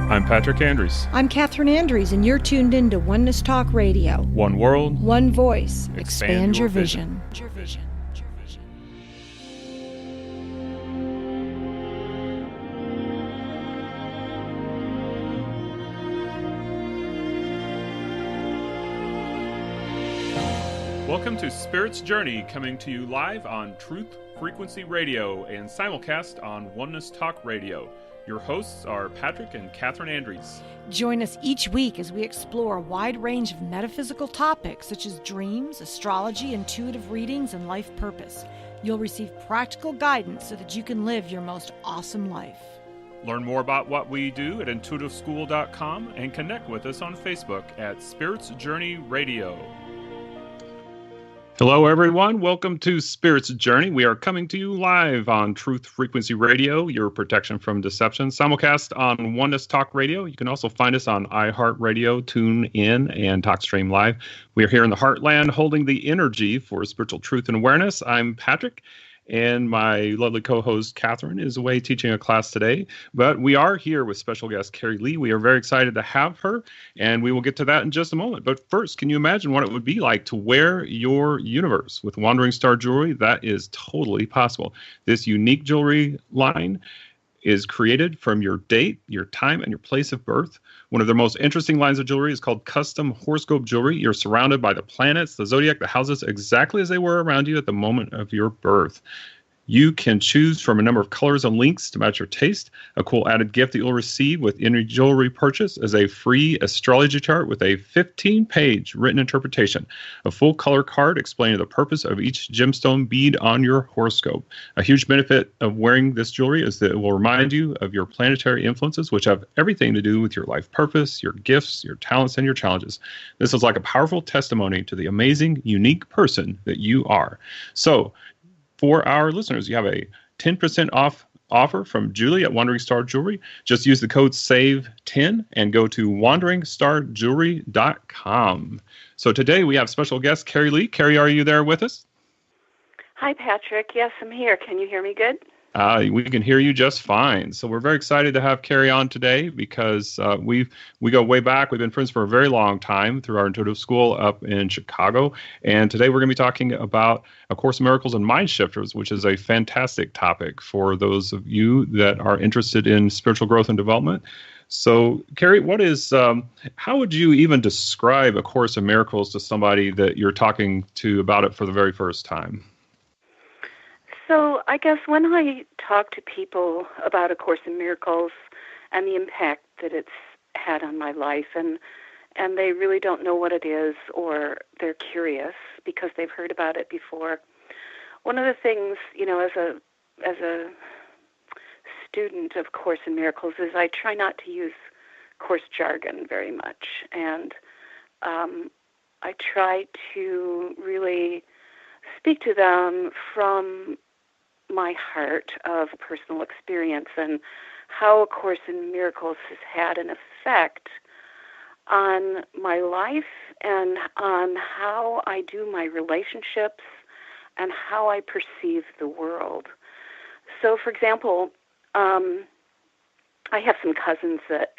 I'm Patrick Andrews. I'm Catherine Andrews, and you're tuned in to Oneness Talk Radio. One world, one voice. Expand your vision. Welcome to Spirit's Journey, coming to you live on Truth Frequency Radio and simulcast on Oneness Talk Radio. Your hosts are Patrick and Catherine Andrews. Join us each week as we explore a wide range of metaphysical topics such as dreams, astrology, intuitive readings, and life purpose. You'll receive practical guidance so that you can live your most awesome life. Learn more about what we do at intuitiveschool.com and connect with us on Facebook at Spirit's Journey Radio. Hello, everyone. Welcome to Spirit's Journey. We are coming to you live on Truth Frequency Radio, your protection from deception, simulcast on Oneness Talk Radio. You can also find us on iHeartRadio, TuneIn, and TalkStream Live. We are here in the Heartland holding the energy for spiritual truth and awareness. I'm Patrick, and my lovely co-host Catherine is away teaching a class today. But we are here with special guest Kerry Leigh. We are very excited to have her, and we will get to that in just a moment. But first, can you imagine what it would be like to wear your universe with Wandering Star jewelry? That is totally possible. This unique jewelry line is created from your date, your time, and your place of birth. One of the most interesting lines of jewelry is called custom horoscope jewelry. You're surrounded by the planets, the zodiac, the houses, exactly as they were around you at the moment of your birth. You can choose from a number of colors and links to match your taste. A cool added gift that you'll receive with any jewelry purchase is a free astrology chart with a 15-page written interpretation. A full color card explaining the purpose of each gemstone bead on your horoscope. A huge benefit of wearing this jewelry is that it will remind you of your planetary influences, which have everything to do with your life purpose, your gifts, your talents, and your challenges. This is like a powerful testimony to the amazing, unique person that you are. So, for our listeners, you have a 10% off offer from Julie at Wandering Star Jewelry. Just use the code SAVE10 and go to wanderingstarjewelry.com. So today we have special guest Kerry Leigh. Kerry, are you there with us? Hi, Patrick. Yes, I'm here. Can you hear me good? We can hear you just fine. So we're very excited to have Kerry on today because we go way back. We've been friends for a very long time through our intuitive school up in Chicago. And today we're going to be talking about A Course in Miracles and Mindshifters, which is a fantastic topic for those of you that are interested in spiritual growth and development. So, Kerry, how would you even describe A Course in Miracles to somebody that you're talking to about it for the very first time? So I guess when I talk to people about A Course in Miracles and the impact that it's had on my life, and they really don't know what it is, or they're curious because they've heard about it before, one of the things, as a student of Course in Miracles is I try not to use course jargon very much, and I try to really speak to them from my heart of personal experience and how A Course in Miracles has had an effect on my life and on how I do my relationships and how I perceive the world. So, for example, I have some cousins that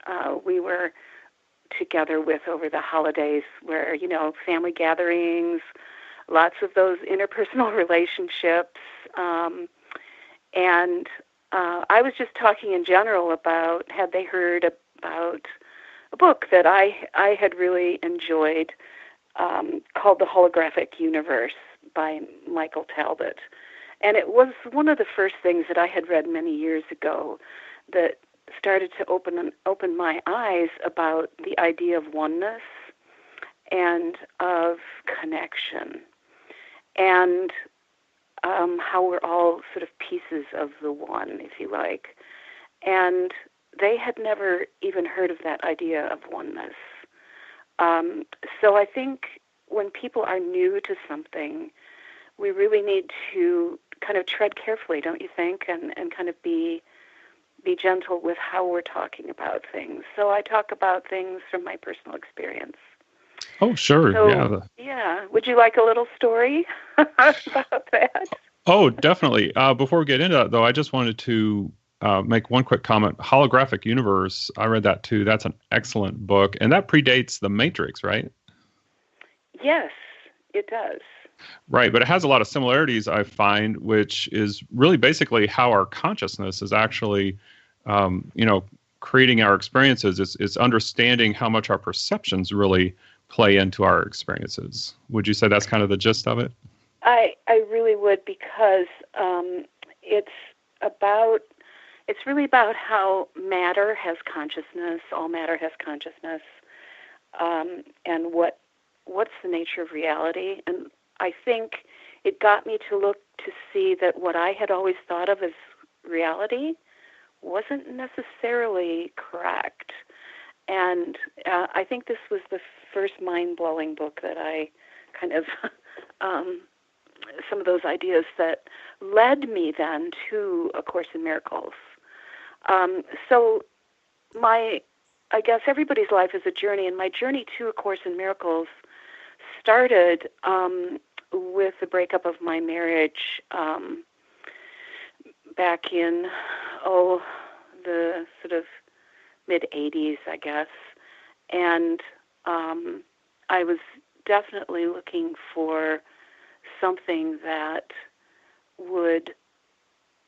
we were together with over the holidays where, family gatherings, lots of those interpersonal relationships, and I was just talking in general about, had they heard about a book that I had really enjoyed called The Holographic Universe by Michael Talbot. And it was one of the first things that I had read many years ago that started to open my eyes about the idea of oneness and of connection, and how we're all sort of pieces of the one, if you like. And they had never even heard of that idea of oneness. So I think when people are new to something, we really need to kind of tread carefully, don't you think, and kind of be gentle with how we're talking about things. So I talk about things from my personal experience. Oh, sure. So, yeah. Would you like a little story about that? Oh, definitely. Before we get into that, though, I just wanted to make one quick comment. Holographic Universe, I read that too. That's an excellent book. And that predates The Matrix, right? Yes, it does. Right, but it has a lot of similarities, I find, which is really basically how our consciousness is actually, creating our experiences. It's understanding how much our perceptions really play into our experiences. Would you say that's kind of the gist of it? I really would, because it's really about how matter has consciousness, all matter has consciousness, and what's the nature of reality. And I think it got me to look to see that what I had always thought of as reality wasn't necessarily correct. And I think this was the first mind-blowing book that I kind of, some of those ideas that led me then to A Course in Miracles. So I guess everybody's life is a journey, and my journey to A Course in Miracles started with the breakup of my marriage back in, the sort of mid-'80s, I guess. And I was definitely looking for something that would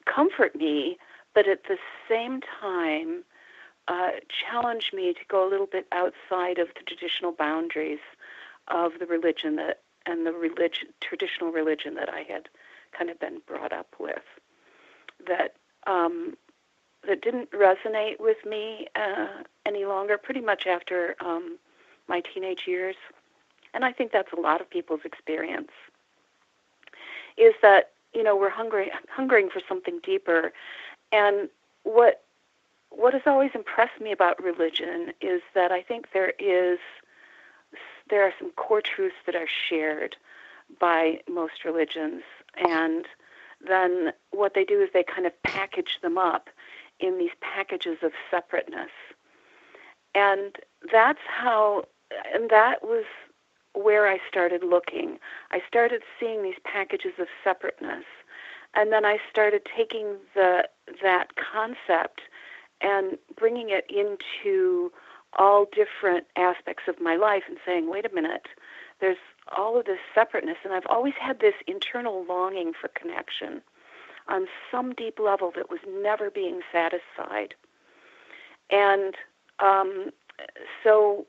comfort me, but at the same time challenge me to go a little bit outside of the traditional boundaries of the religion traditional religion that I had kind of been brought up with, that didn't resonate with me any longer, pretty much after my teenage years. And I think that's a lot of people's experience, is that, we're hungering for something deeper. And what has always impressed me about religion is that I think there are some core truths that are shared by most religions, and then what they do is they kind of package them up in these packages of separateness. And that was where I started looking. I started seeing these packages of separateness, and then I started taking that concept and bringing it into all different aspects of my life and saying, wait a minute, there's all of this separateness, and I've always had this internal longing for connection on some deep level that was never being satisfied. And so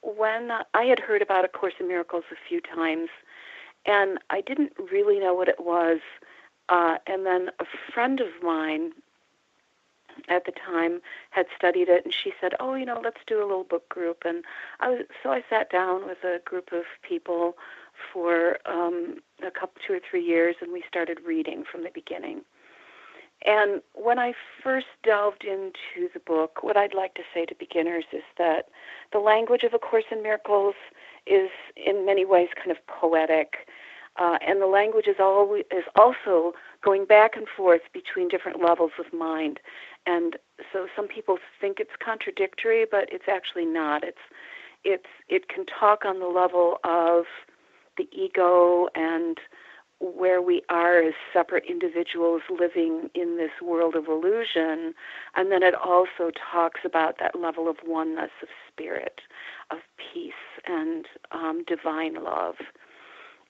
when I had heard about A Course in Miracles a few times, and I didn't really know what it was, and then a friend of mine at the time had studied it, and she said, let's do a little book group. And so I sat down with a group of people for 2 or 3 years, and we started reading from the beginning. And when I first delved into the book, what I'd like to say to beginners is that the language of A Course in Miracles is in many ways kind of poetic, and the language is also going back and forth between different levels of mind. And so some people think it's contradictory, but it's actually not. It can talk on the level of the ego and where we are as separate individuals living in this world of illusion, and then it also talks about that level of oneness of spirit, of peace, and divine love,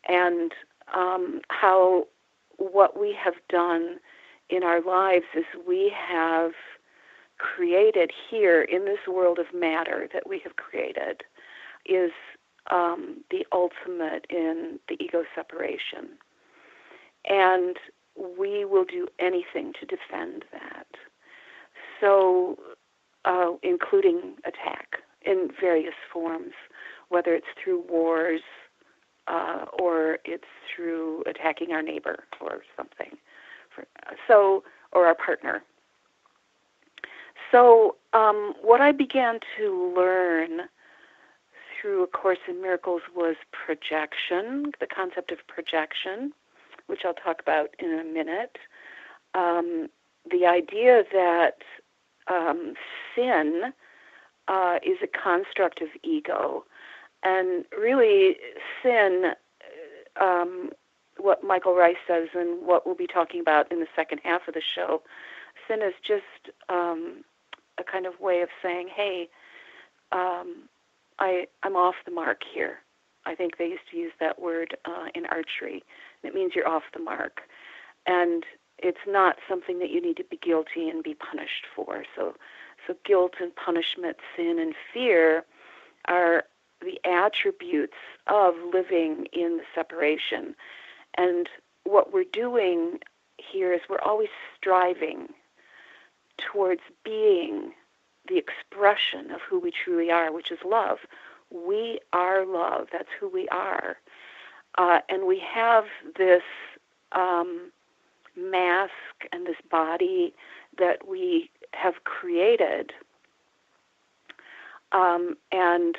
and how what we have done in our lives is we have created here in this world of matter that we have created is the ultimate in the ego separation. And we will do anything to defend that. So, including attack in various forms, whether it's through wars or it's through attacking our neighbor or something, or our partner. So, what I began to learn through A Course in Miracles was projection, the concept of projection, which I'll talk about in a minute. The idea that sin is a construct of ego. And really, sin, what Michael Ryce says and what we'll be talking about in the second half of the show, sin is just a kind of way of saying, hey, I'm off the mark here. I think they used to use that word in archery. It means you're off the mark. And it's not something that you need to be guilty and be punished for. So guilt and punishment, sin and fear are the attributes of living in the separation. And what we're doing here is we're always striving towards being the expression of who we truly are, which is love. We are love. That's who we are. And we have this mask and this body that we have created. And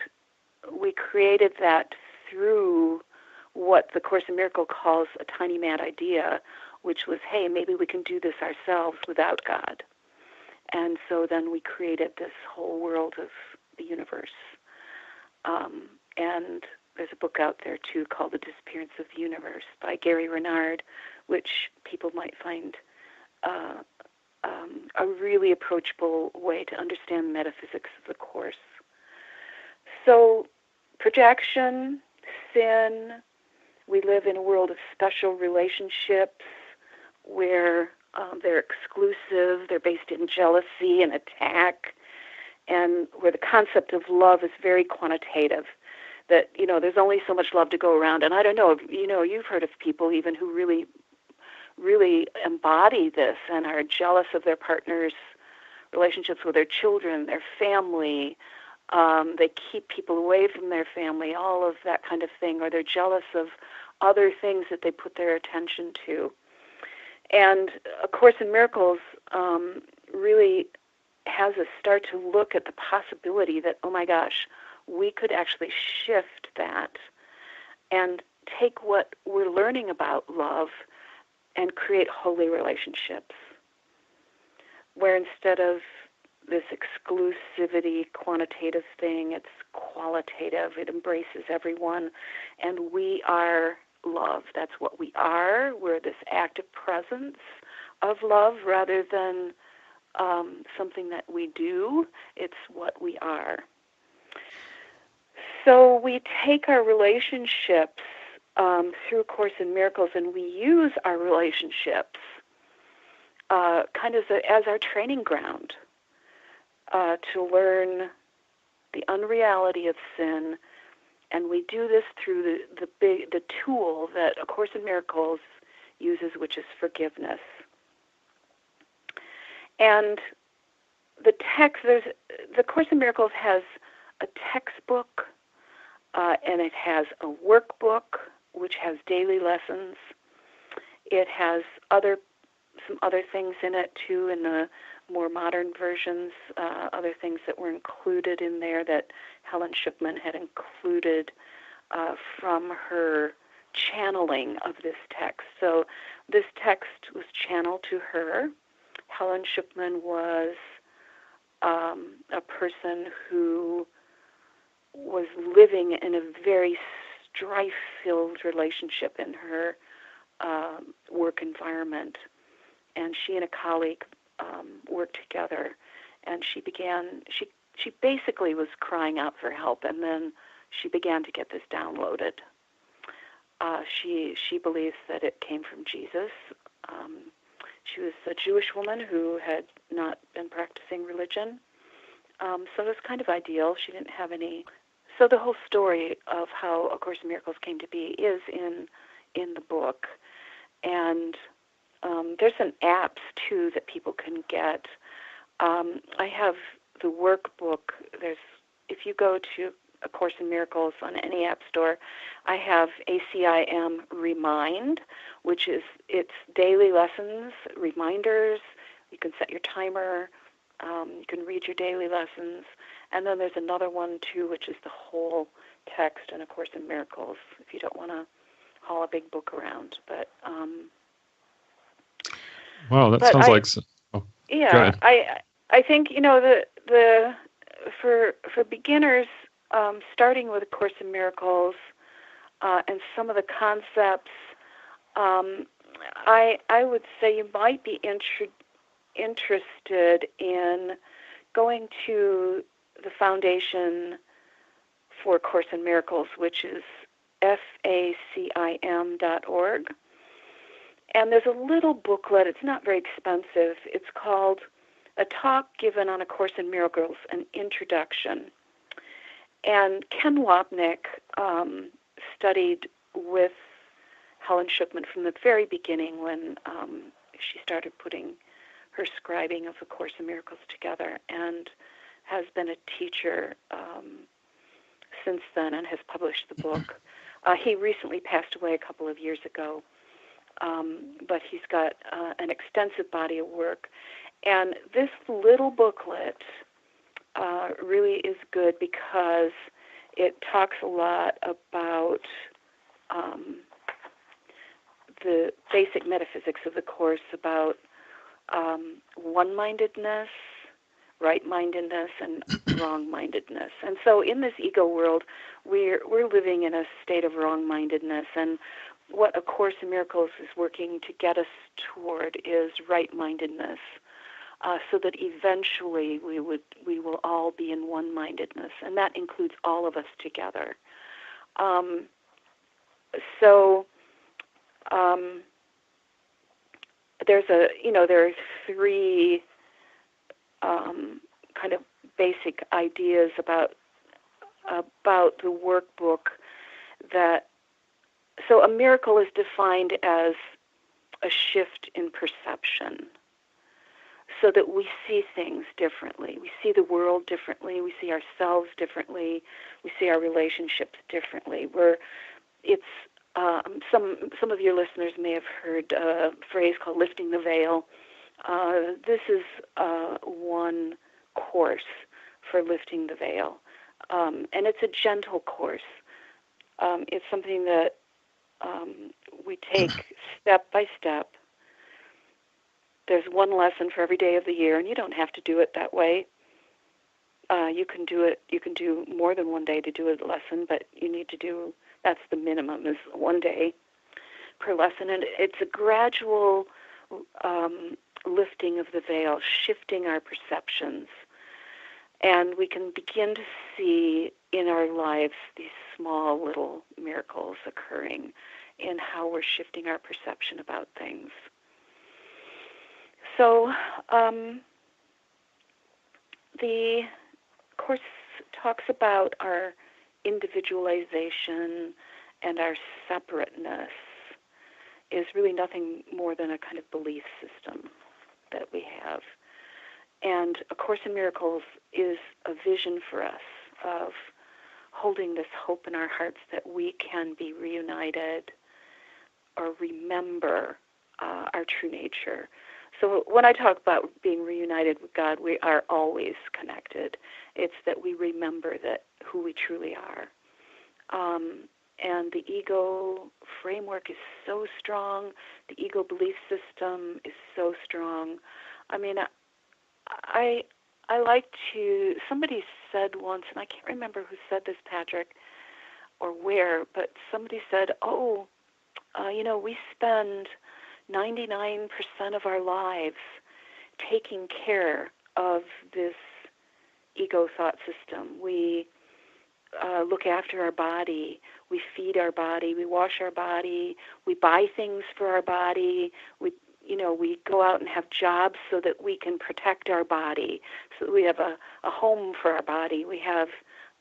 we created that through what the Course in Miracles calls a tiny mad idea, which was, hey, maybe we can do this ourselves without God. And so then we created this whole world of the universe. And there's a book out there, too, called The Disappearance of the Universe by Gary Renard, which people might find a really approachable way to understand the metaphysics of the Course. So projection, sin, we live in a world of special relationships where they're exclusive, they're based in jealousy and attack, and where the concept of love is very quantitative, that, there's only so much love to go around. And I don't know, you've heard of people even who really, really embody this and are jealous of their partner's relationships with their children, their family. They keep people away from their family, all of that kind of thing, or they're jealous of other things that they put their attention to. And A Course in Miracles really has us start to look at the possibility that, oh my gosh, we could actually shift that and take what we're learning about love and create holy relationships, where instead of this exclusivity, quantitative thing, it's qualitative, it embraces everyone, and we are love. That's what we are. We're this active presence of love rather than something that we do. It's what we are. So we take our relationships through A Course in Miracles, and we use our relationships kind of as our training ground to learn the unreality of sin. And we do this through the tool that A Course in Miracles uses, which is forgiveness. And the Course in Miracles has a textbook, and it has a workbook, which has daily lessons. It has some other things in it, too, in the more modern versions, other things that were included in there that Helen Shipman had included from her channeling of this text. So this text was channeled to her. Helen Shipman was a person who was living in a very strife-filled relationship in her work environment. And she and a colleague worked together, and she basically was crying out for help, and then she began to get this downloaded. She believes that it came from Jesus. She was a Jewish woman who had not been practicing religion, so it was kind of ideal. She didn't have any. So the whole story of how A Course in Miracles came to be is in the book, and there's some apps, too, that people can get. I have the workbook. If you go to A Course in Miracles on any app store, I have ACIM Remind, which is it's daily lessons, reminders. You can set your timer. You can read your daily lessons. And then there's another one, too, which is the whole text in A Course in Miracles, if you don't want to haul a big book around. But wow, that sounds like. Yeah, I think for beginners, starting with A Course in Miracles and some of the concepts, I would say you might be interested in going to the Foundation for A Course in Miracles, which is facim.org. And there's a little booklet. It's not very expensive. It's called A Talk Given on A Course in Miracles, an Introduction. And Ken Wapnick studied with Helen Schucman from the very beginning when she started putting her scribing of A Course in Miracles together, and has been a teacher since then and has published the book. He recently passed away a couple of years ago, but he's got an extensive body of work. And this little booklet really is good because it talks a lot about the basic metaphysics of the Course, about one-mindedness, right-mindedness, and wrong-mindedness. And so in this ego world, we're living in a state of wrong-mindedness, and what A Course in Miracles is working to get us toward is right-mindedness, so that eventually we will all be in one-mindedness, and that includes all of us together. There are three kind of basic ideas about the workbook. So a miracle is defined as a shift in perception, so that we see things differently. We see the world differently. We see ourselves differently. We see our relationships differently. Some of your listeners may have heard a phrase called lifting the veil. This is one course for lifting the veil. And it's a gentle course. It's something that we take step by step. There's one lesson for every day of the year, and you don't have to do it that way. You can do more than one day to do a lesson, but you need to do, that's the minimum, is one day per lesson. And it's a gradual lifting of the veil, shifting our perceptions. And we can begin to see in our lives these small little miracles occurring in how we're shifting our perception about things. So the Course talks about our individualization and our separateness is really nothing more than a kind of belief system that we have. And A Course in Miracles is a vision for us of holding this hope in our hearts that we can be reunited or remember our true nature. So when I talk about being reunited with God, we are always connected. It's that we remember that who we truly are. And the ego framework is so strong. The ego belief system is so strong. I mean, I like to, somebody said once, and I can't remember who said this, Patrick, or where, but somebody said, we spend 99% of our lives taking care of this ego thought system. We look after our body, we feed our body, we wash our body, we buy things for our body, we go out and have jobs so that we can protect our body, so that we have a home for our body, we have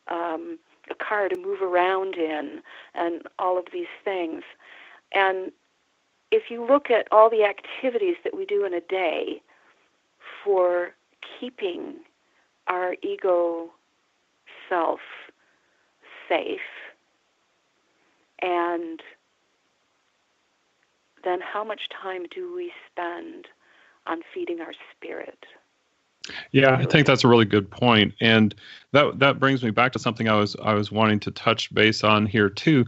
a car to move around in, and all of these things. And if you look at all the activities that we do in a day for keeping our ego self safe, and then how much time do we spend on feeding our spirit? Yeah, I think that's a really good point, and that brings me back to something I was wanting to touch base on here too,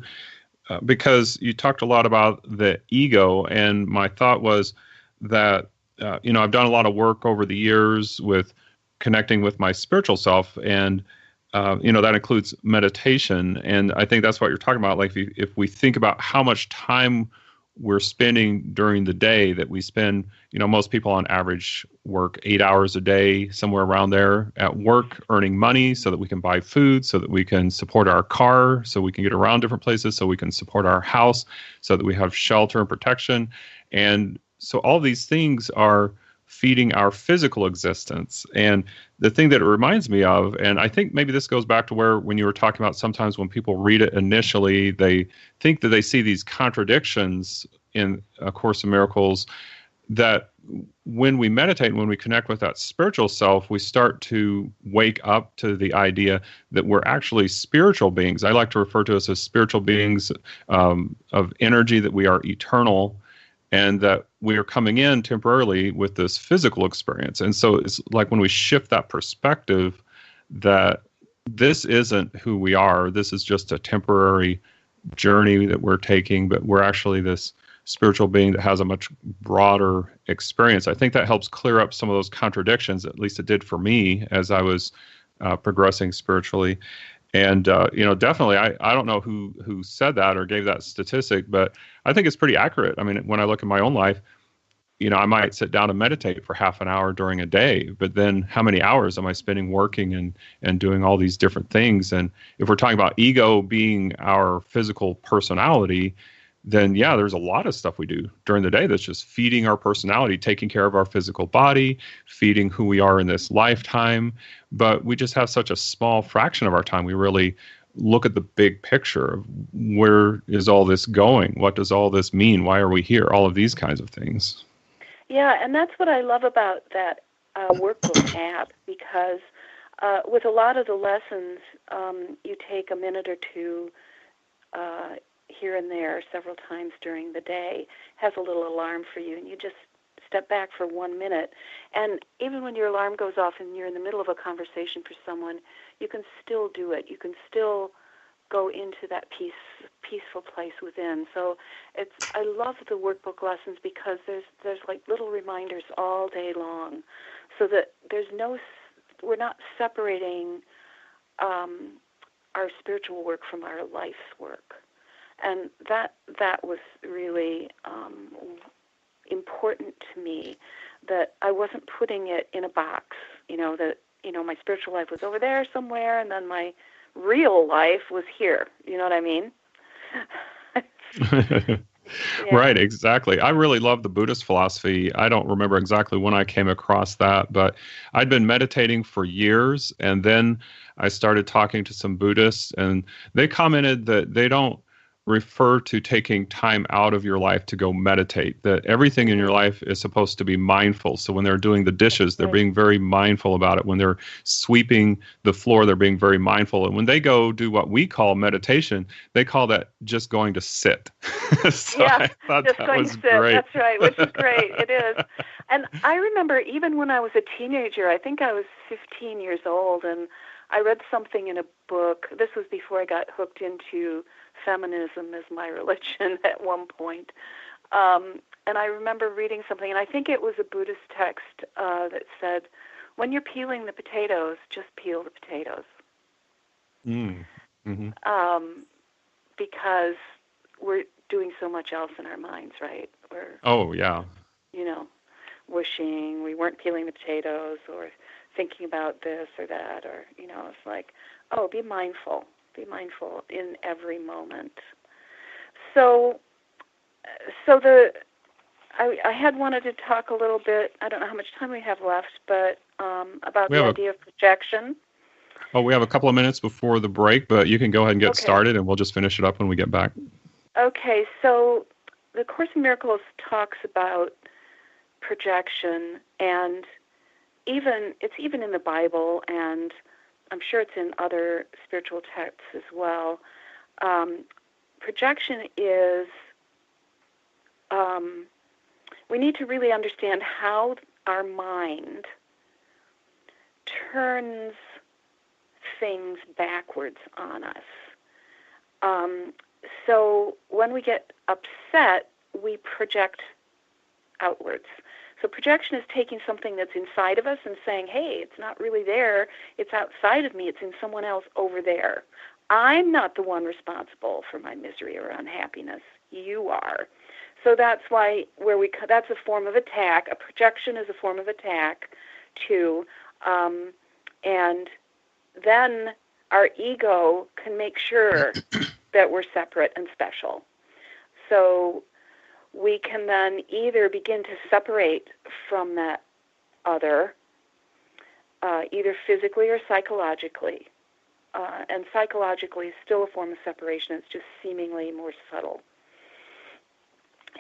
because you talked a lot about the ego, and my thought was that I've done a lot of work over the years with connecting with my spiritual self, and that includes meditation, and I think that's what you're talking about. Like if we think about how much time we're spending during the day that we spend, most people on average work 8 hours a day, somewhere around there at work, earning money so that we can buy food, so that we can support our car, so we can get around different places, so we can support our house, so that we have shelter and protection. And so all these things are feeding our physical existence. And the thing that it reminds me of, and I think maybe this goes back to where when you were talking about sometimes when people read it initially, they think that they see these contradictions in A Course in Miracles, that when we meditate and when we connect with that spiritual self, we start to wake up to the idea that we're actually spiritual beings. I like to refer to us as spiritual beings of energy, that we are eternal, and that we are coming in temporarily with this physical experience. And so it's like when we shift that perspective, that this isn't who we are, this is just a temporary journey that we're taking, but we're actually this spiritual being that has a much broader experience. I think that helps clear up some of those contradictions, at least it did for me as I was progressing spiritually. And, definitely, I don't know who said that or gave that statistic, but I think it's pretty accurate. I mean, when I look at my own life, I might sit down and meditate for half an hour during a day, but then how many hours am I spending working and doing all these different things? And if we're talking about ego being our physical personality, then yeah, there's a lot of stuff we do during the day that's just feeding our personality, taking care of our physical body, feeding who we are in this lifetime. But we just have such a small fraction of our time. We really look at the big picture of where is all this going? What does all this mean? Why are we here? All of these kinds of things. Yeah, and that's what I love about that workbook app, because with a lot of the lessons, you take a minute or two here and there several times during the day, has a little alarm for you, and you just step back for 1 minute. And even when your alarm goes off and you're in the middle of a conversation for someone, you can still do it. You can still go into that peaceful place within. So I love the workbook lessons because there's like little reminders all day long, so that we're not separating our spiritual work from our life's work. And that was really important to me, that I wasn't putting it in a box, that, my spiritual life was over there somewhere, and then my real life was here. You know what I mean? Yeah. Right, exactly. I really love the Buddhist philosophy. I don't remember exactly when I came across that, but I'd been meditating for years, and then I started talking to some Buddhists, and they commented that they don't refer to taking time out of your life to go meditate, that everything in your life is supposed to be mindful. So when they're doing the dishes, they're being very mindful about it. When they're sweeping the floor, they're being very mindful. And when they go do what we call meditation, they call that just going to sit. So yeah, I thought just that going was to sit. great. That's right, which is great. It is. And I remember even when I was a teenager, I think I was 15 years old, and I read something in a book. This was before I got hooked into feminism as my religion at one point. And I remember reading something, and I think it was a Buddhist text that said, when you're peeling the potatoes, just peel the potatoes. Mm-hmm. Because we're doing so much else in our minds, right? Oh, yeah. Wishing we weren't peeling the potatoes, or thinking about this or that, or, it's like, be mindful. Be mindful in every moment. So I had wanted to talk a little bit, I don't know how much time we have left, but about the idea of projection. Oh, we have a couple of minutes before the break, but you can go ahead and get started, and we'll just finish it up when we get back. Okay, so the Course in Miracles talks about projection, and it's even in the Bible, and I'm sure it's in other spiritual texts as well. Projection is, we need to really understand how our mind turns things backwards on us. So when we get upset, we project outwards. So projection is taking something that's inside of us and saying, hey, it's not really there, it's outside of me, it's in someone else over there. I'm not the one responsible for my misery or unhappiness. You are. So that's why that's a form of attack. A projection is a form of attack too, and then our ego can make sure that we're separate and special. So we can then either begin to separate from that other, either physically or psychologically. And psychologically is still a form of separation. It's just seemingly more subtle.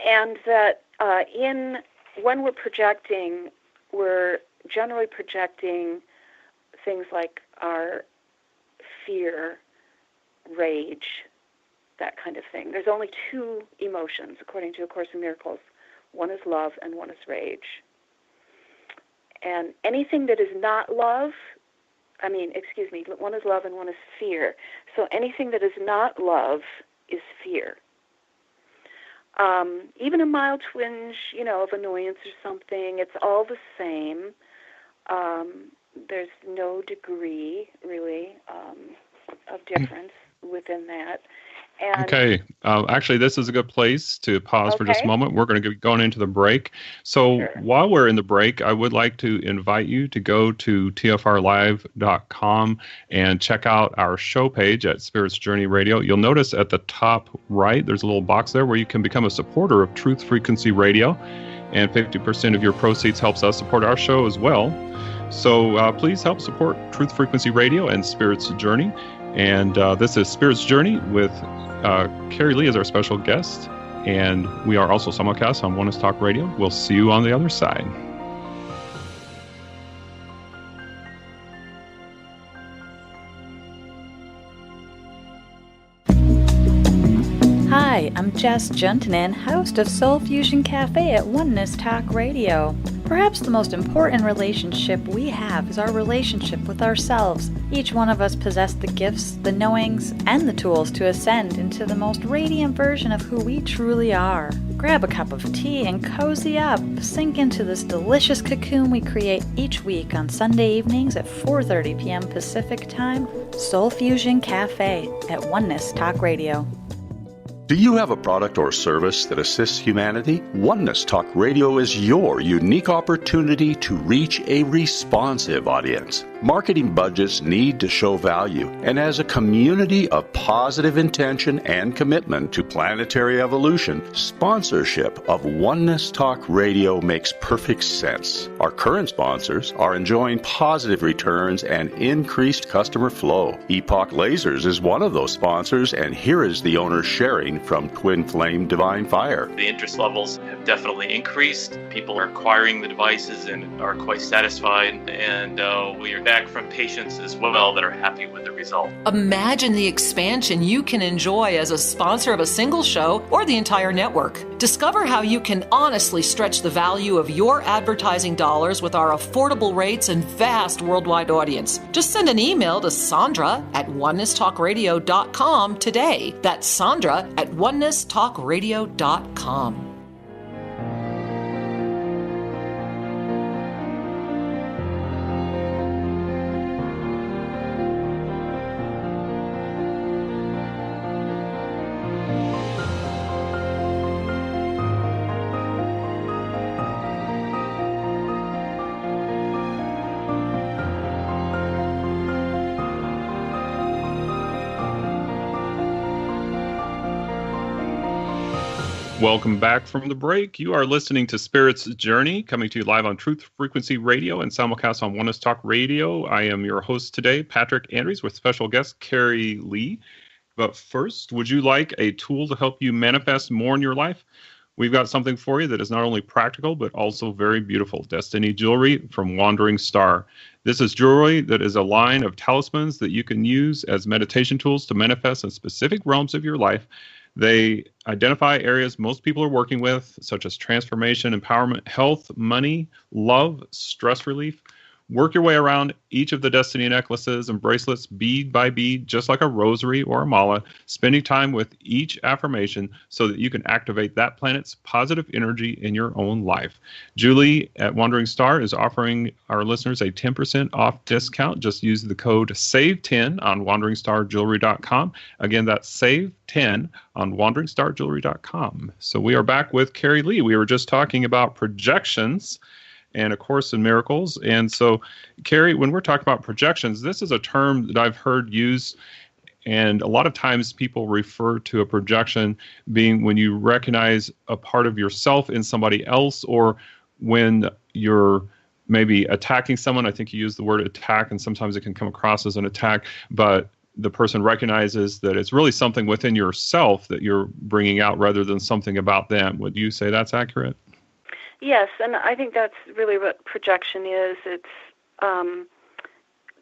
And that when we're projecting, we're generally projecting things like our fear, rage, that kind of thing. There's only two emotions, according to A Course in Miracles. One is love and one is rage. And anything that is not love, one is love and one is fear. So anything that is not love is fear. Even a mild twinge, of annoyance or something, it's all the same. There's no degree, really, of difference within that. And okay. Actually, this is a good place to pause for just a moment. We're going to be going into the break. So while we're in the break, I would like to invite you to go to tfrlive.com and check out our show page at Spirits Journey Radio. You'll notice at the top right, there's a little box there where you can become a supporter of Truth Frequency Radio. And 50% of your proceeds helps us support our show as well. So please help support Truth Frequency Radio and Spirits Journey. And this is Spirits Journey with Kerry Leigh as our special guest. And we are also simulcast on Oneness Talk Radio. We'll see you on the other side. Hi, I'm Jess Juntanen, host of Soul Fusion Cafe at Oneness Talk Radio. Perhaps the most important relationship we have is our relationship with ourselves. Each one of us possess the gifts, the knowings, and the tools to ascend into the most radiant version of who we truly are. Grab a cup of tea and cozy up. Sink into this delicious cocoon we create each week on Sunday evenings at 4:30 p.m. Pacific Time. Soul Fusion Cafe at Oneness Talk Radio. Do you have a product or service that assists humanity? Oneness Talk Radio is your unique opportunity to reach a responsive audience. Marketing budgets need to show value, and as a community of positive intention and commitment to planetary evolution, sponsorship of Oneness Talk Radio makes perfect sense. Our current sponsors are enjoying positive returns and increased customer flow. Epoch Lasers is one of those sponsors, and here is the owner sharing from Twin Flame Divine Fire. The interest levels have definitely increased. People are acquiring the devices and are quite satisfied, and we are back from patients as well that are happy with the result. Imagine the expansion you can enjoy as a sponsor of a single show or the entire network. Discover how you can honestly stretch the value of your advertising dollars with our affordable rates and vast worldwide audience. Just send an email to Sandra at onenesstalkradio.com today. That's Sandra at onenesstalkradio.com. Welcome back from the break. You are listening to Spirit's Journey, coming to you live on Truth Frequency Radio and simulcast on Oneness Talk Radio. I am your host today, Patrick Andrews, with special guest Kerry Leigh. But first, would you like a tool to help you manifest more in your life? We've got something for you that is not only practical, but also very beautiful. Destiny Jewelry from Wandering Star. This is jewelry that is a line of talismans that you can use as meditation tools to manifest in specific realms of your life. They identify areas most people are working with, such as transformation, empowerment, health, money, love, stress relief. Work your way around each of the destiny necklaces and bracelets bead by bead, just like a rosary or a mala, spending time with each affirmation so that you can activate that planet's positive energy in your own life. Julie at Wandering Star is offering our listeners a 10% off discount. Just use the code SAVE10 on WanderingStarJewelry.com. Again, that's SAVE10 on WanderingStarJewelry.com. So we are back with Kerry Leigh. We were just talking about projections and A Course in Miracles. And so, Kerry, when we're talking about projections, this is a term that I've heard used, and a lot of times people refer to a projection being when you recognize a part of yourself in somebody else, or when you're maybe attacking someone. I think you use the word attack, and sometimes it can come across as an attack, but the person recognizes that it's really something within yourself that you're bringing out rather than something about them. Would you say that's accurate? Yes, and I think that's really what projection is. It's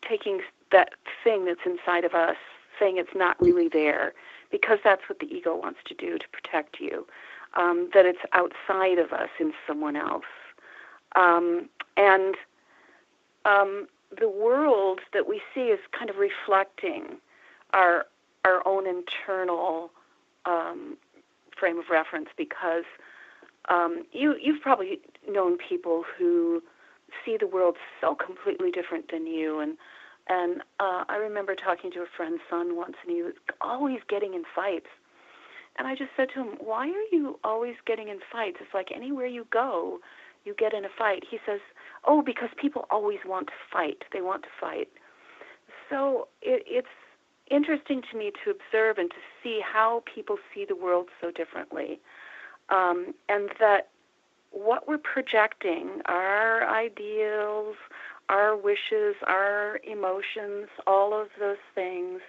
taking that thing that's inside of us, saying it's not really there, because that's what the ego wants to do to protect you, that it's outside of us in someone else. And the world that we see is kind of reflecting our own internal frame of reference, because you've probably known people who see the world so completely different than you, and I remember talking to a friend's son once, and he was always getting in fights, and I just said to him, "Why are you always getting in fights? It's like anywhere you go, you get in a fight." He says, "Oh, because people always want to fight. They want to fight." So it's interesting to me to observe and to see how people see the world so differently. And that what we're projecting, our ideals, our wishes, our emotions, all of those things,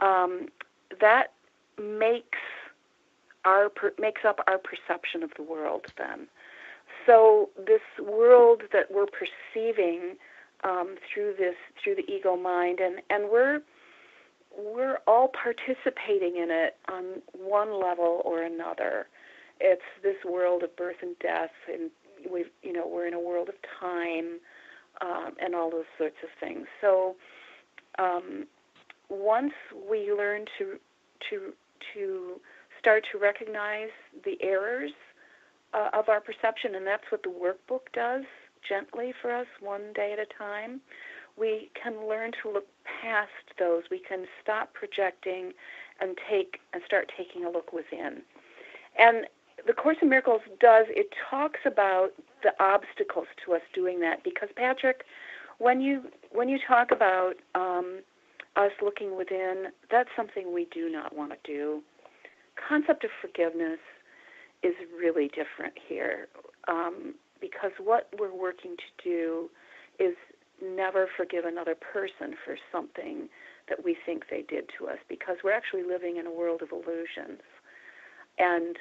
that makes up our perception of the world then. So this world that we're perceiving through the ego mind, and we're all participating in it on one level or another. It's this world of birth and death, and we're in a world of time, and all those sorts of things. So once we learn to start to recognize the errors of our perception, and that's what the workbook does gently for us, one day at a time, we can learn to look past those. We can stop projecting and start taking a look within. And the Course in Miracles talks about the obstacles to us doing that, because, Patrick, when you talk about us looking within, that's something we do not want to do. Concept of forgiveness is really different here, because what we're working to do is never forgive another person for something that we think they did to us, because we're actually living in a world of illusions. And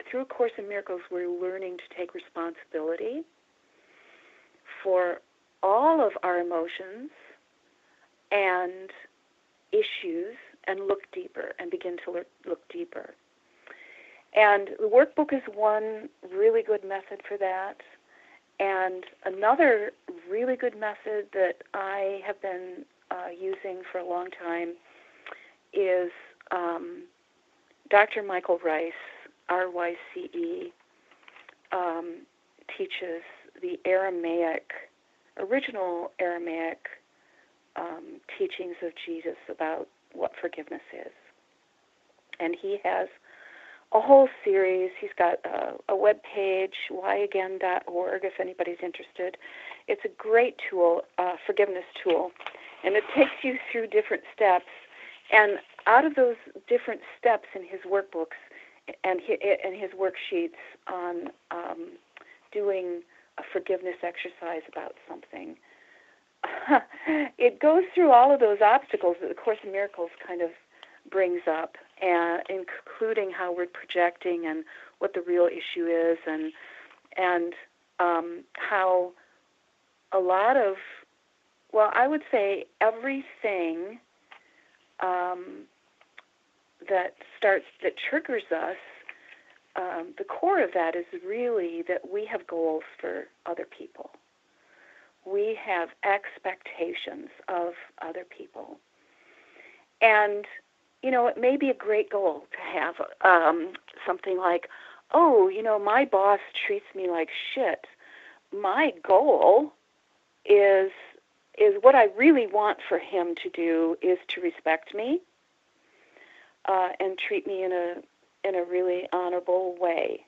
through A Course in Miracles, we're learning to take responsibility for all of our emotions and issues and look deeper and begin to look deeper. And the workbook is one really good method for that. And another really good method that I have been using for a long time is Dr. Michael Ryce, R-Y-C-E, teaches the original Aramaic teachings of Jesus about what forgiveness is. And he has a whole series. He's got a web page, whyagain.org, if anybody's interested. It's a great tool, forgiveness tool, and it takes you through different steps. And out of those different steps in his workbooks and his worksheets on doing a forgiveness exercise about something, it goes through all of those obstacles that the Course in Miracles kind of brings up, and including how we're projecting and what the real issue is, and how a lot of, well, I would say everything that triggers us the core of that is really that we have goals for other people. We have expectations of other people. And, it may be a great goal to have something like, oh, my boss treats me like shit. My goal is what I really want for him to do is to respect me and treat me in a really honorable way.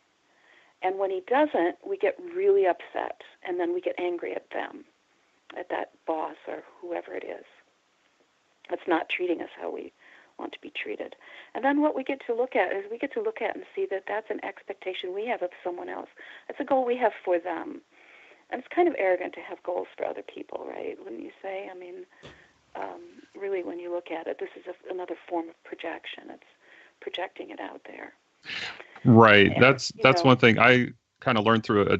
And when he doesn't, we get really upset, and then we get angry at them, at that boss or whoever it is that's not treating us how we want to be treated. And then what we get to look at is and see that that's an expectation we have of someone else. That's a goal we have for them. And it's kind of arrogant to have goals for other people, right? Wouldn't you say? I mean, really, when you look at it, this is another form of projection. It's projecting it out there. Right. And, that's one thing I kind of learned through a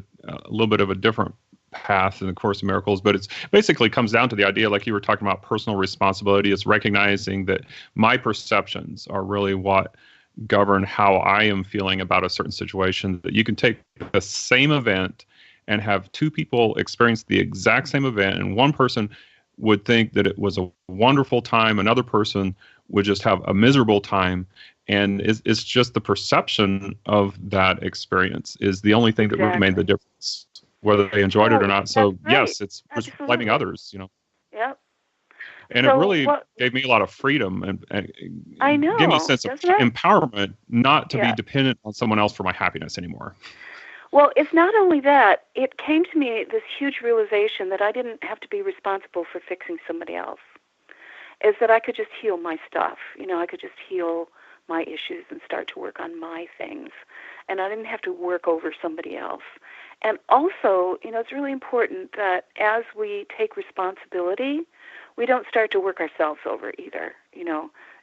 little bit of a different path in the Course in Miracles, but it's basically comes down to the idea, like you were talking about, personal responsibility. It's recognizing that my perceptions are really what govern how I am feeling about a certain situation. That you can take the same event and have two people experience the exact same event, and one person would think that it was a wonderful time, another person would just have a miserable time, and it's just the perception of that experience is the only thing that really made the difference, whether they enjoyed it or not. So yes, it's just blaming others, Yep. And it really gave me a lot of freedom and I know, gave me a sense of empowerment not to be dependent on someone else for my happiness anymore. Well, it's not only that. It came to me, this huge realization that I didn't have to be responsible for fixing somebody else, is that I could just heal my stuff. I could just heal my issues and start to work on my things. And I didn't have to work over somebody else. And also, it's really important that as we take responsibility, we don't start to work ourselves over either,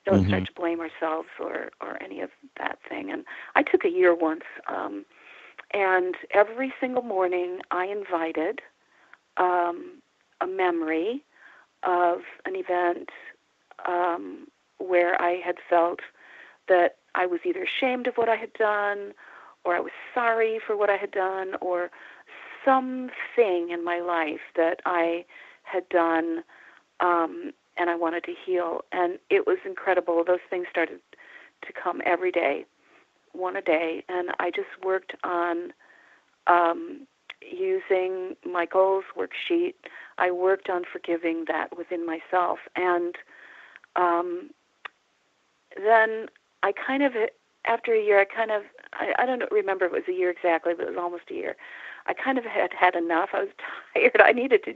don't start to blame ourselves or any of that thing. And I took a year once, and every single morning I invited a memory of an event where I had felt that I was either ashamed of what I had done, or I was sorry for what I had done, or something in my life that I had done and I wanted to heal. And it was incredible. Those things started to come every day, one a day, and I just worked on using Michael's worksheet. I worked on forgiving that within myself. And then I kind of, after a year, I don't remember if it was a year exactly, but it was almost a year. I kind of had enough. I was tired. I needed to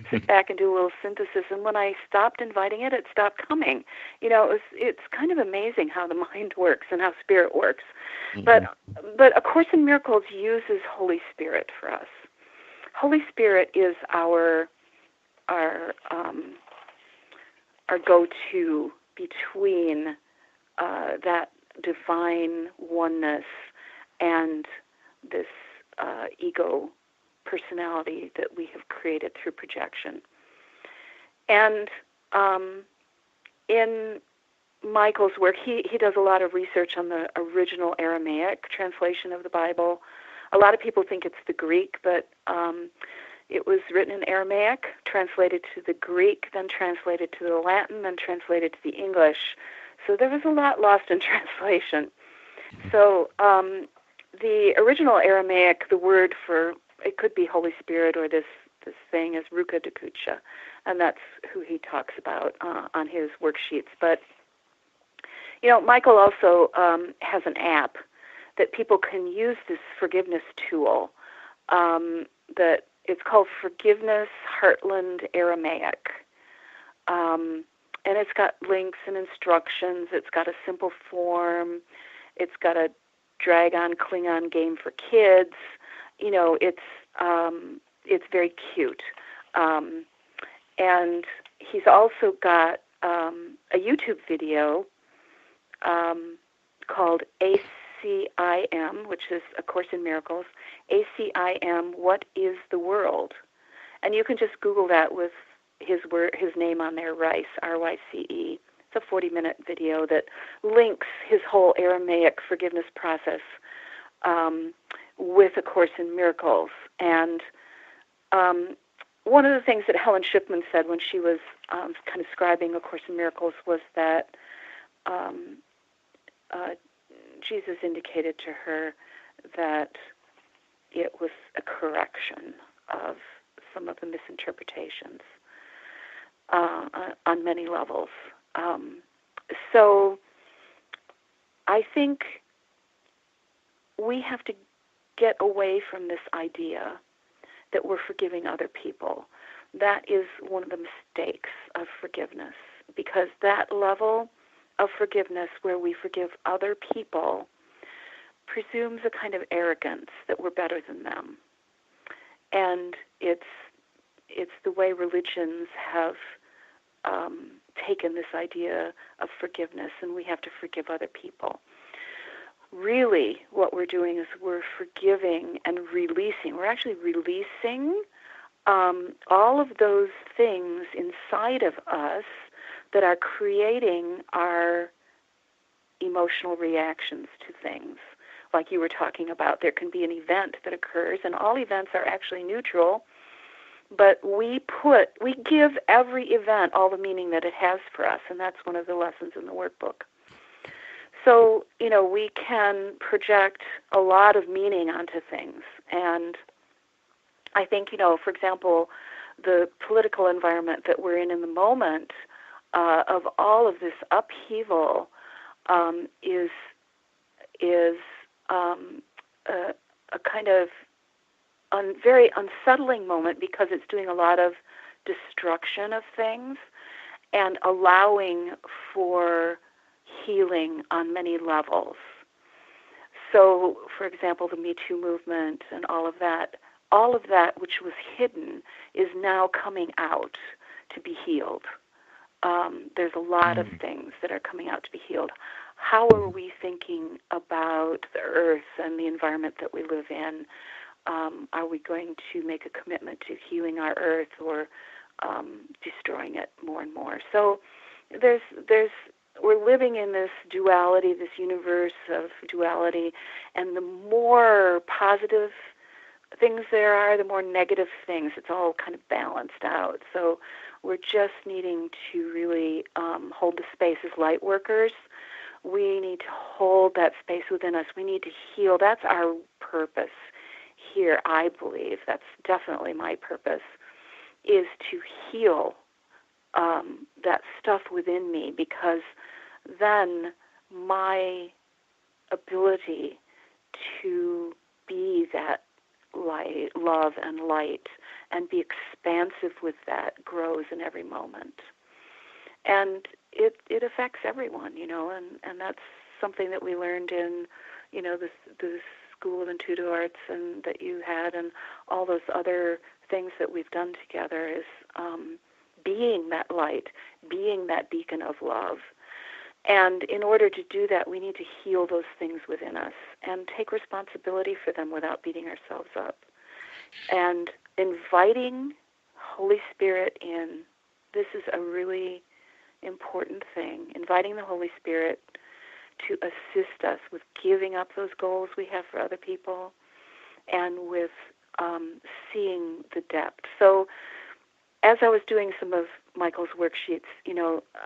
sit back and do a little synthesis. And when I stopped inviting it, it stopped coming. It's kind of amazing how the mind works and how spirit works. Mm-hmm. But A Course in Miracles uses Holy Spirit for us. Holy Spirit is our go-to between that divine oneness and this ego personality that we have created through projection. And in Michael's work, he does a lot of research on the original Aramaic translation of the Bible. A lot of people think it's the Greek, but it was written in Aramaic, translated to the Greek, then translated to the Latin, then translated to the English. So there was a lot lost in translation. So the original Aramaic, the word for it could be Holy Spirit or this thing is Ruka Dakucha, and that's who he talks about on his worksheets. But Michael also has an app that people can use, this forgiveness tool that it's called Forgiveness Heartland Aramaic. And it's got links and instructions. It's got a simple form. It's got a Dragon Klingon game for kids. It's very cute. And he's also got a YouTube video called ACIM, which is A Course in Miracles. ACIM, What is the World? And you can just Google that with his name on there, Ryce, R-Y-C-E, a 40-minute video that links his whole Aramaic forgiveness process with A Course in Miracles. And one of the things that Helen Schiffman said when she was kind of scribing A Course in Miracles was that Jesus indicated to her that it was a correction of some of the misinterpretations on many levels. So I think we have to get away from this idea that we're forgiving other people. That is one of the mistakes of forgiveness, because that level of forgiveness where we forgive other people presumes a kind of arrogance that we're better than them. And it's the way religions have taken this idea of forgiveness, and we have to forgive other people. Really, what we're doing is we're forgiving and releasing. We're actually releasing all of those things inside of us that are creating our emotional reactions to things. Like you were talking about, there can be an event that occurs, and all events are actually neutral, but we give every event all the meaning that it has for us, and that's one of the lessons in the workbook. So, we can project a lot of meaning onto things. And I think, for example, the political environment that we're in the moment, of all of this upheaval, is a kind of very unsettling moment, because it's doing a lot of destruction of things and allowing for healing on many levels. So, for example, the Me Too movement and all of that which was hidden is now coming out to be healed. There's a lot of things that are coming out to be healed. How are we thinking about the earth and the environment that we live in? Are we going to make a commitment to healing our earth, or destroying it more and more? So we're living in this duality, this universe of duality, and the more positive things there are, the more negative things. It's all kind of balanced out. So we're just needing to really hold the space as light workers. We need to hold that space within us. We need to heal. That's our purpose here, I believe. That's definitely my purpose, is to heal that stuff within me, because then my ability to be that light, love and light, and be expansive with that grows in every moment. And it affects everyone, and that's something that we learned in, the School of Intuitive Arts and that you had, and all those other things that we've done together, is being that light, being that beacon of love. And in order to do that, we need to heal those things within us and take responsibility for them without beating ourselves up. And inviting Holy Spirit in, this is a really important thing. Inviting the Holy Spirit to assist us with giving up those goals we have for other people, and with seeing the depth. So as I was doing some of Michael's worksheets,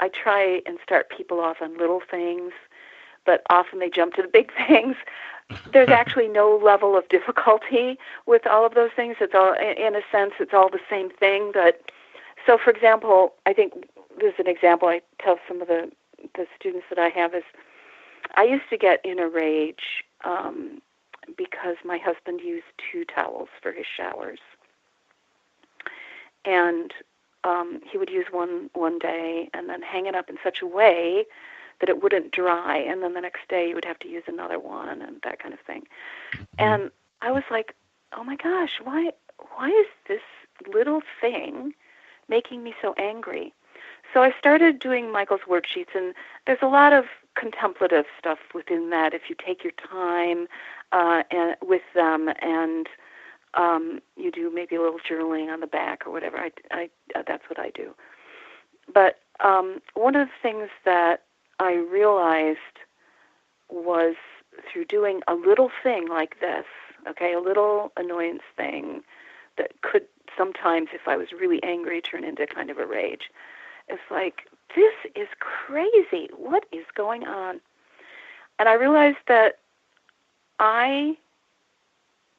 I try and start people off on little things, but often they jump to the big things. There's actually no level of difficulty with all of those things. It's all, in a sense, it's all the same thing. But so, for example, I think this is an example I tell some of the students that I have is, I used to get in a rage because my husband used 2 towels for his showers. And he would use one day and then hang it up in such a way that it wouldn't dry, and then the next day you would have to use another one, and that kind of thing. And I was like, oh my gosh, why is this little thing making me so angry? So I started doing Michael's worksheets, and there's a lot of contemplative stuff within that if you take your time and with them, and you do maybe a little journaling on the back or whatever. I that's what I do. But one of the things that I realized was through doing a little thing like this, okay, a little annoyance thing that could sometimes, if I was really angry, turn into kind of a rage. It's like, this is crazy. What is going on? And I realized that I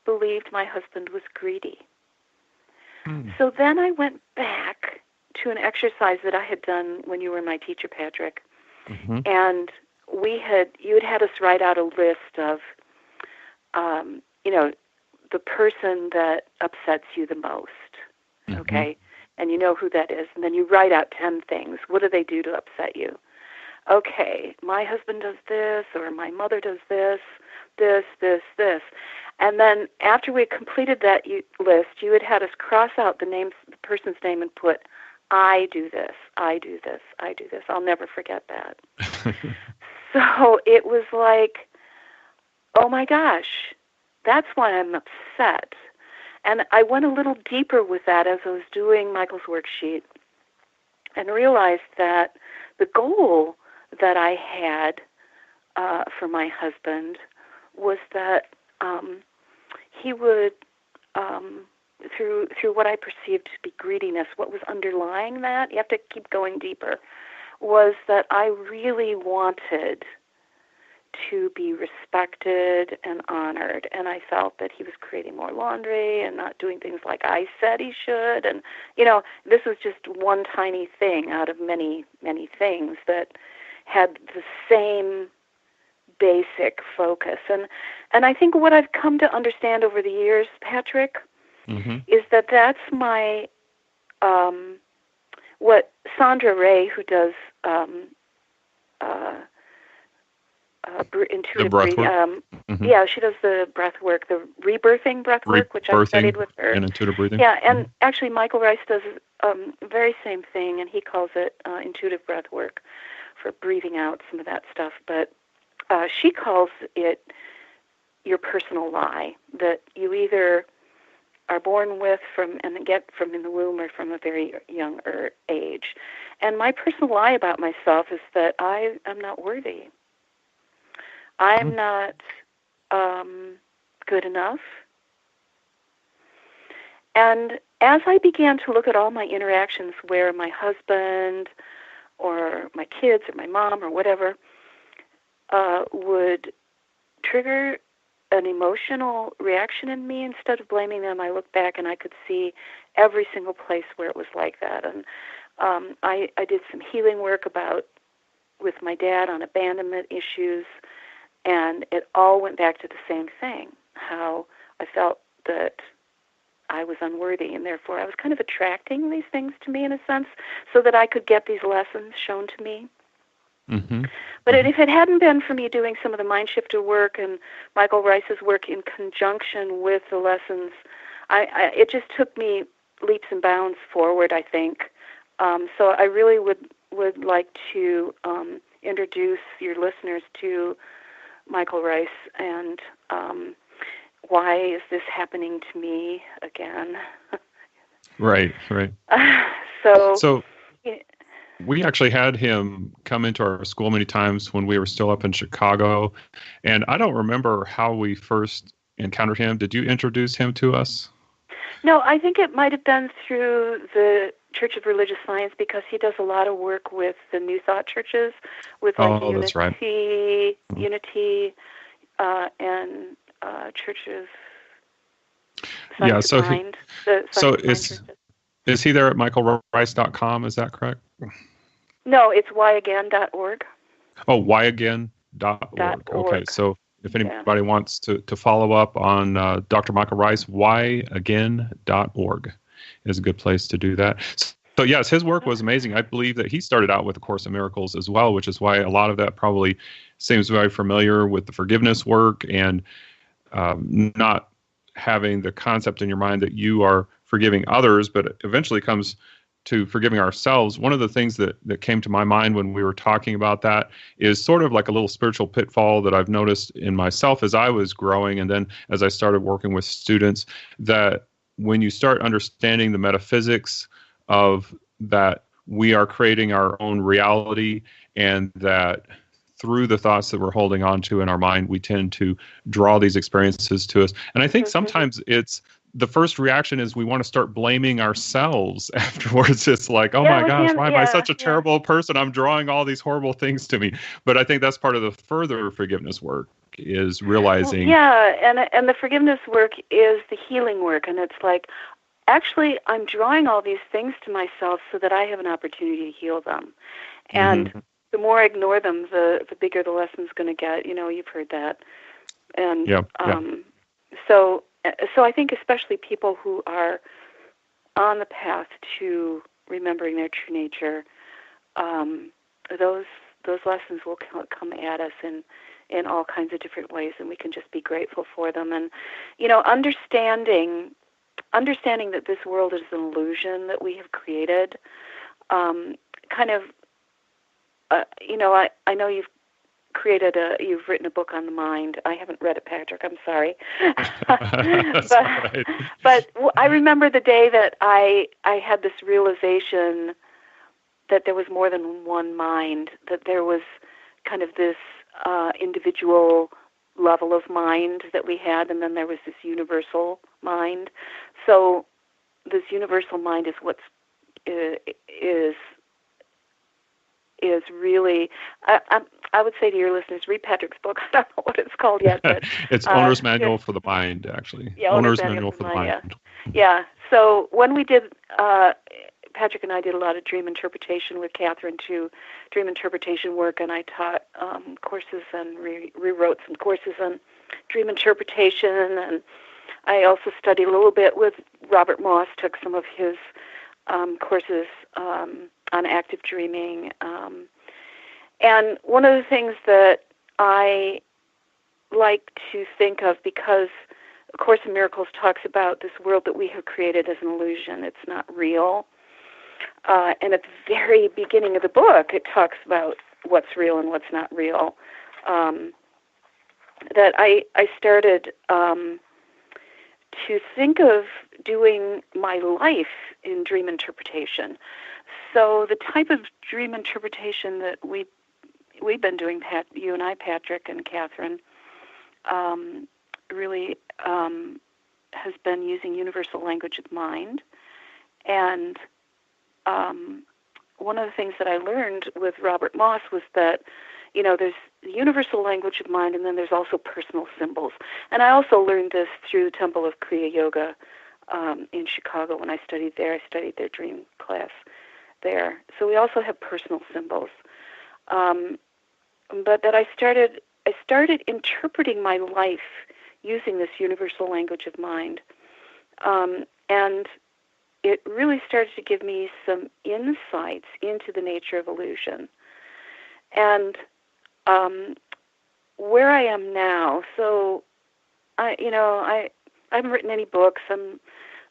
believed my husband was greedy. So then I went back to an exercise that I had done when you were my teacher, Patrick. And you had us write out a list of, the person that upsets you the most, okay? And you know who that is. And then you write out 10 things. What do they do to upset you? Okay, my husband does this, or my mother does this. And then after we completed that list, you had us cross out the person's name and put, I do this, I do this, I do this. I'll never forget that. So it was like, oh my gosh, that's why I'm upset. And I went a little deeper with that as I was doing Michael's worksheet and realized that the goal that I had for my husband was that he would, through what I perceived to be greediness, what was underlying that, you have to keep going deeper, was that I really wanted to be respected and honored, and I felt that he was creating more laundry and not doing things like I said he should, and this was just one tiny thing out of many, many things that had the same basic focus. And I think what I've come to understand over the years, Patrick, is that that's my, what Sandra Ray, who does intuitive breathing, yeah, she does the breath work, the rebirthing breath work, which I studied with her. And intuitive breathing. Yeah, and actually Michael Ryce does very same thing, and he calls it intuitive breath work for breathing out some of that stuff. But she calls it your personal lie, that you either are born with and get from in the womb or from a very young age. And my personal lie about myself is that I am not worthy. I'm not good enough. And as I began to look at all my interactions where my husband or my kids or my mom or whatever would trigger an emotional reaction in me, instead of blaming them, I looked back and I could see every single place where it was like that. And I did some healing work with my dad on abandonment issues, and it all went back to the same thing, how I felt that I was unworthy, and therefore I was kind of attracting these things to me in a sense so that I could get these lessons shown to me. But if it hadn't been for me doing some of the Mindshifter work and Michael Ryce's work in conjunction with the lessons, it just took me leaps and bounds forward, I think. So I really would like to introduce your listeners to Michael Ryce and why is this happening to me again? Right. So we actually had him come into our school many times when we were still up in Chicago, and I don't remember how we first encountered him. Did you introduce him to us? No, I think it might have been through the Church of Religious Science, because he does a lot of work with the New Thought churches, with like Unity, that's right. Unity, and Church of Science of Mind. Is he there at michaelryce.com? Is that correct? No, it's whyagain.org. Oh, whyagain.org. Okay, so if anybody wants to follow up on Dr. Michael Ryce, whyagain.org is a good place to do that. So yes, his work was amazing. I believe that he started out with A Course in Miracles as well, which is why a lot of that probably seems very familiar with the forgiveness work and not having the concept in your mind that you are forgiving others, but it eventually comes to forgiving ourselves. One of the things that came to my mind when we were talking about that is sort of like a little spiritual pitfall that I've noticed in myself as I was growing, and then as I started working with students, that when you start understanding the metaphysics of that we are creating our own reality, and that through the thoughts that we're holding on to in our mind, we tend to draw these experiences to us. And I think sometimes it's the first reaction is we want to start blaming ourselves afterwards. It's like, oh my gosh, why am I such a terrible person? I'm drawing all these horrible things to me. But I think that's part of the further forgiveness work, is realizing. And the forgiveness work is the healing work. And it's like, actually, I'm drawing all these things to myself so that I have an opportunity to heal them. And the more I ignore them, the bigger the lesson's going to get. You've heard that. And so I think especially people who are on the path to remembering their true nature, those lessons will come at us in all kinds of different ways, and we can just be grateful for them. And understanding that this world is an illusion that we have created, I know you've written a book on the mind. I haven't read it, Patrick. I'm sorry. But I remember the day that I had this realization that there was more than one mind, that there was kind of this individual level of mind that we had, and then there was this universal mind. So this universal mind is is really, I would say to your listeners, read Patrick's book. I don't know what it's called yet. But, it's Owner's Manual for the Mind, actually. Yeah, Owner's Manual for the Mind. Yeah. So when we did, Patrick and I did a lot of dream interpretation with Catherine too, dream interpretation work, and I taught courses and rewrote some courses on dream interpretation, and I also studied a little bit with Robert Moss, took some of his courses on active dreaming. And one of the things that I like to think of, because A Course in Miracles talks about this world that we have created as an illusion. It's not real. And at the very beginning of the book, it talks about what's real and what's not real. That I started to think of doing my life in dream interpretation. So the type of dream interpretation that we've been doing, you and I, Patrick and Catherine, really has been using universal language of mind. And one of the things that I learned with Robert Moss was that, there's the universal language of mind, and then there's also personal symbols. And I also learned this through the Temple of Kriya Yoga in Chicago. When I studied there, I studied their dream class there. So we also have personal symbols. But that I started interpreting my life using this universal language of mind. And it really started to give me some insights into the nature of illusion. And where I am now, so I haven't written any books. I'm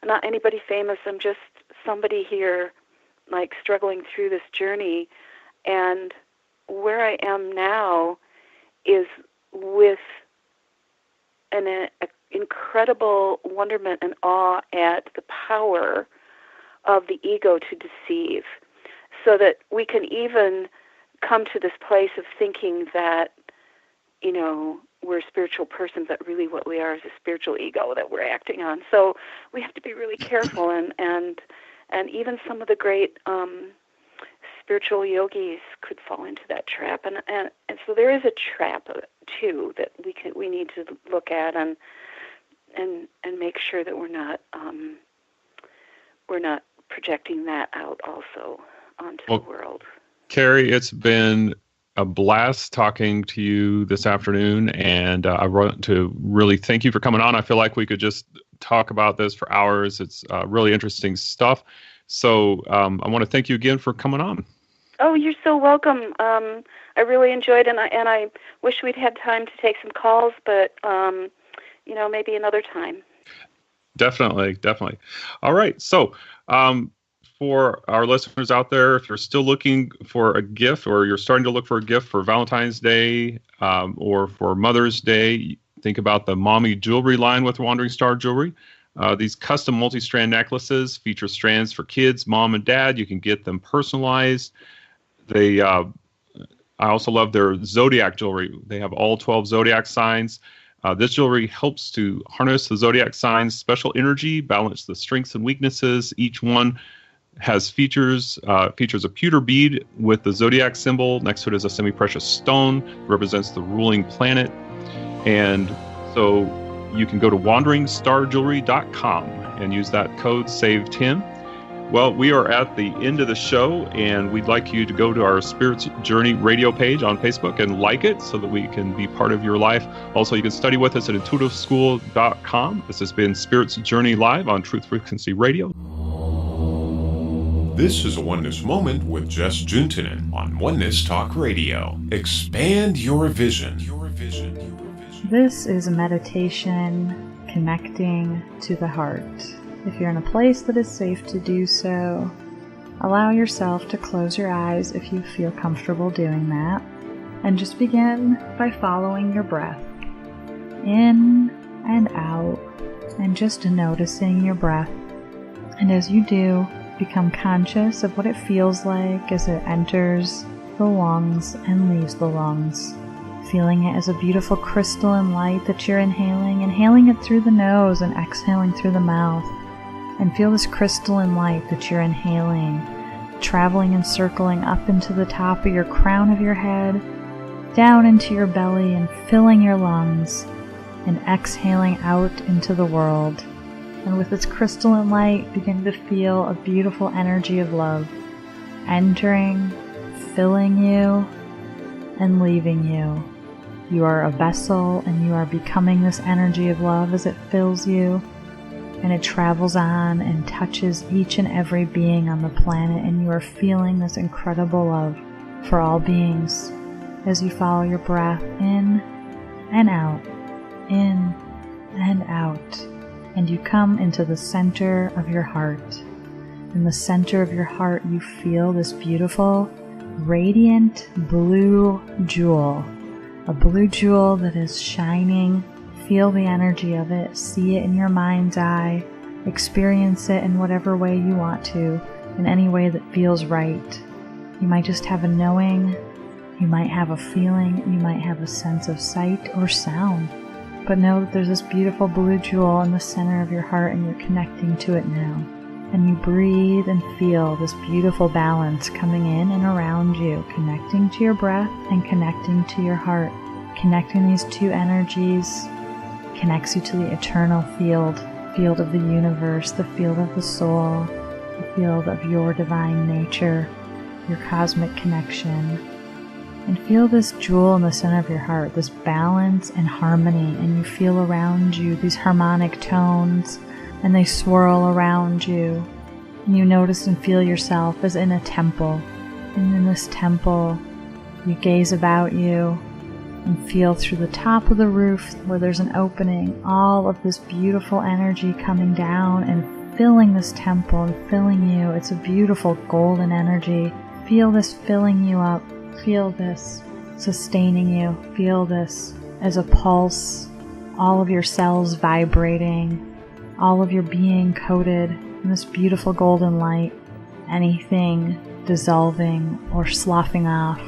not anybody famous. I'm just somebody here, like, struggling through this journey. And where I am now is with an incredible wonderment and awe at the power of the ego to deceive, so that we can even come to this place of thinking that, we're a spiritual person, but really what we are is a spiritual ego that we're acting on. So we have to be really careful, and even some of the great spiritual yogis could fall into that trap, and so there is a trap too that we need to look at and make sure that we're not projecting that out also onto the world. Kerry, it's been a blast talking to you this afternoon, and I want to really thank you for coming on. I feel like we could just talk about this for hours. It's really interesting stuff. So I want to thank you again for coming on. Oh, you're so welcome. I really enjoyed it, and I wish we'd had time to take some calls, but maybe another time. Definitely. All right. So for our listeners out there, if you're still looking for a gift, or you're starting to look for a gift for Valentine's Day or for Mother's Day, think about the Mommy Jewelry line with Wandering Star Jewelry. These custom multi-strand necklaces feature strands for kids, mom, and dad. You can get them personalized. I also love their zodiac jewelry. They have all 12 zodiac signs. This jewelry helps to harness the zodiac signs' special energy, balance the strengths and weaknesses. Each one has features a pewter bead with the zodiac symbol. Next to it is a semi-precious stone that represents the ruling planet. And so you can go to wanderingstarjewelry.com and use that code SAVE10. Well, we are at the end of the show, and we'd like you to go to our Spirits Journey radio page on Facebook and like it so that we can be part of your life. Also, you can study with us at intuitiveschool.com. This has been Spirits Journey Live on Truth Frequency Radio. This is a Oneness Moment with Jess Juntunen on Oneness Talk Radio. Expand your vision. This is a meditation connecting to the heart. If you're in a place that is safe to do so, allow yourself to close your eyes if you feel comfortable doing that, and just begin by following your breath in and out, and just noticing your breath. And as you do, become conscious of what it feels like as it enters the lungs and leaves the lungs, feeling it as a beautiful crystalline light that you're inhaling it through the nose and exhaling through the mouth. And feel this crystalline light that you're inhaling, traveling and circling up into the top of your crown of your head, down into your belly and filling your lungs, and exhaling out into the world. And with this crystalline light, begin to feel a beautiful energy of love, entering, filling you, and leaving you. You are a vessel, and you are becoming this energy of love as it fills you. And it travels on and touches each and every being on the planet, and you are feeling this incredible love for all beings as you follow your breath in and out, in and out, and you come into the center of your heart. In the center of your heart, you feel this beautiful, radiant blue jewel, a blue jewel that is shining. Feel the energy of it, see it in your mind's eye, experience it in whatever way you want to, in any way that feels right. You might just have a knowing, you might have a feeling, you might have a sense of sight or sound. But know that there's this beautiful blue jewel in the center of your heart, and you're connecting to it now. And you breathe and feel this beautiful balance coming in and around you, connecting to your breath and connecting to your heart. Connecting these two energies connects you to the eternal field of the universe, the field of the soul, the field of your divine nature, your cosmic connection. And feel this jewel in the center of your heart, this balance and harmony, and you feel around you these harmonic tones, and they swirl around you. And you notice and feel yourself as in a temple. And in this temple, you gaze about you, and feel through the top of the roof where there's an opening, all of this beautiful energy coming down and filling this temple and filling you. It's a beautiful golden energy. Feel this filling you up. Feel this sustaining you. Feel this as a pulse, all of your cells vibrating, all of your being coated in this beautiful golden light. Anything dissolving or sloughing off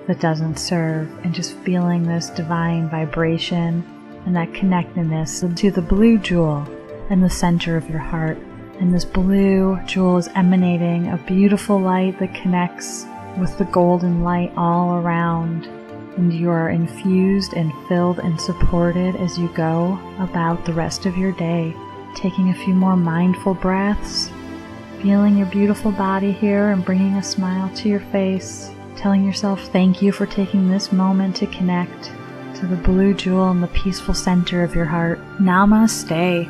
that doesn't serve, and just feeling this divine vibration and that connectedness to the blue jewel in the center of your heart. And this blue jewel is emanating a beautiful light that connects with the golden light all around, and you are infused and filled and supported as you go about the rest of your day, taking a few more mindful breaths, feeling your beautiful body here and bringing a smile to your face, telling yourself thank you for taking this moment to connect to the blue jewel in the peaceful center of your heart. Namaste.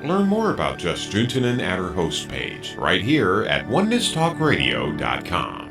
Learn more about Jess Juntunen at her host page, right here at onenesstalkradio.com.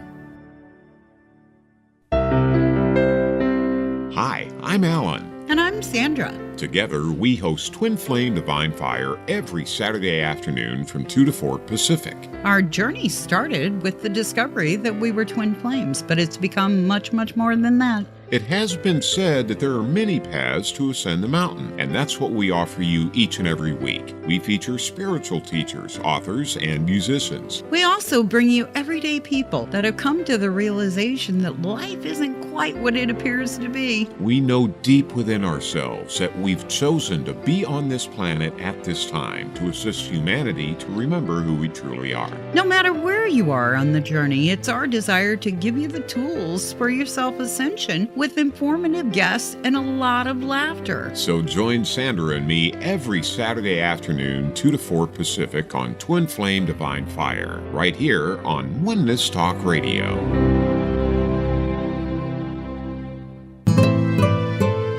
Hi, I'm Alan. And I'm Sandra. Together, we host Twin Flame Divine Fire every Saturday afternoon from 2 to 4 Pacific. Our journey started with the discovery that we were twin flames, but it's become much, much more than that. It has been said that there are many paths to ascend the mountain, and that's what we offer you each and every week. We feature spiritual teachers, authors, and musicians. We also bring you everyday people that have come to the realization that life isn't quite what it appears to be. We know deep within ourselves that we've chosen to be on this planet at this time to assist humanity to remember who we truly are. No matter where you are on the journey, it's our desire to give you the tools for your self-ascension with informative guests and a lot of laughter. So join Sandra and me every Saturday afternoon, 2 to 4 Pacific on Twin Flame Divine Fire, right here on Oneness Talk Radio.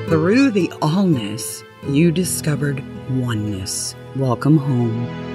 Through the allness, you discovered oneness. Welcome home.